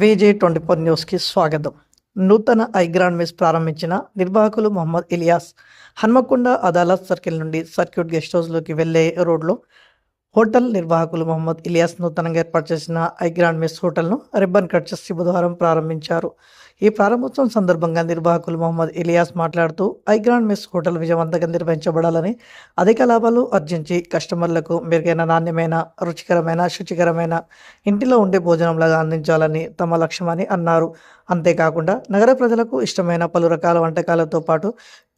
VJ24 న్యూస్కి స్వాగతం. నూతన ఐగ్రాండ్ మెస్ ప్రారంభించిన నిర్వాహకులు మొహమ్మద్ ఇలియాస్. హన్మకొండ అదాలత్ సర్కిల్ నుండి సర్క్యూట్ గెస్ట్ హౌస్లోకి వెళ్లే రోడ్లో హోటల్ నిర్వాహకులు మొహమ్మద్ ఇలియాస్ నూతనంగా ఏర్పాటు చేసిన ఐగ్రాండ్ మెస్ హోటల్ను రిబ్బన్ కట్ చేసి బుధవారం ప్రారంభించారు. ఈ ప్రారంభోత్సవం సందర్భంగా నిర్వాహకులు మొహమ్మద్ ఇలియాస్ మాట్లాడుతూ ఐగ్రాండ్ మెస్ హోటల్ విజయవంతంగా నిర్వహించబడాలని, అధిక లాభాలు ఆర్జించి కస్టమర్లకు మెరుగైన, నాణ్యమైన, రుచికరమైన, శుచికరమైన ఇంటిలో ఉండే భోజనంలాగా అందించాలని తమ లక్ష్యమని అన్నారు. అంతేకాకుండా నగర ప్రజలకు ఇష్టమైన పలు రకాల వంటకాలతో పాటు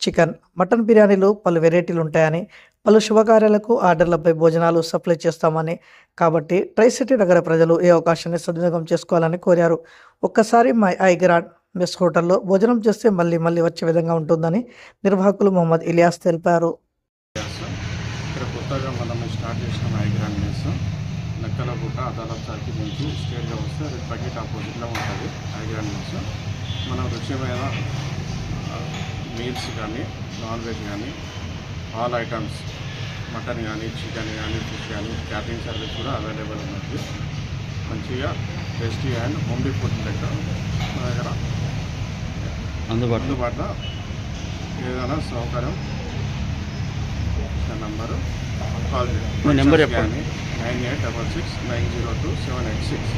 చికెన్, మటన్ బిర్యానీలు, పలు వెరైటీలు ఉంటాయని, పలు శుభకార్యాలకు ఆర్డర్లపై భోజనాలు సప్లై చేస్తామని, కాబట్టి ట్రై సిటీ నగర ప్రజలు ఈ అవకాశాన్ని సద్వినియోగం చేసుకోవాలని కోరారు. ఒక్కసారి మై ఐగ్రాండ్ మెస్ హోటల్లో భోజనం చేస్తే మళ్ళీ మళ్ళీ వచ్చే విధంగా ఉంటుందని నిర్వాహకులు మొహమ్మద్ ఇలియాస్ తెలిపారు. ఇక్కడ కొత్తగా మనం స్టార్ట్ చేసిన ఐగ్రాండ్ మెస్ నక్కలగుట్ట అదాలత్ సర్కిల్ నుంచి స్టేట్గా వస్తే అది బకెట్ ఆపోజిట్లో ఉంటుంది. ఐగ్రాండ్ మెస్ మనం రుచిమైన మీల్స్ కానీ, నాన్ వెజ్ కానీ, ఆల్ ఐటమ్స్, మటన్ కానీ, చికెన్ కానీ, ఫిష్ కానీ, క్యాటరింగ్ సర్వీస్ కూడా అవైలబుల్ ఉన్నది. మంచిగా టేస్టీ అండ్ హోమ్లీ ఫుడ్ లెక్క మన దగ్గర అందుబాటులో ఏదైనా సౌకర్యం నంబరు కాల్ చేయండి. కానీ 9866902786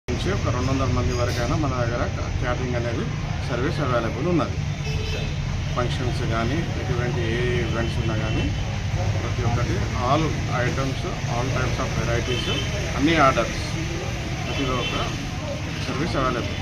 నుంచి ఒక 200 మంది వరకైనా మన దగ్గర క్యాటరింగ్ అనేది సర్వీస్ అవైలబుల్ ఉన్నది. ఫంక్షన్స్ కానీ, ఎటువంటి ఏ ఈవెంట్స్ ఉన్నా కానీ ప్రతి ఒక్కటి all items, all types of varieties, అన్ని ఆర్డర్స్ ప్రతి ఒక్క సర్వీస్ అవైలబుల్.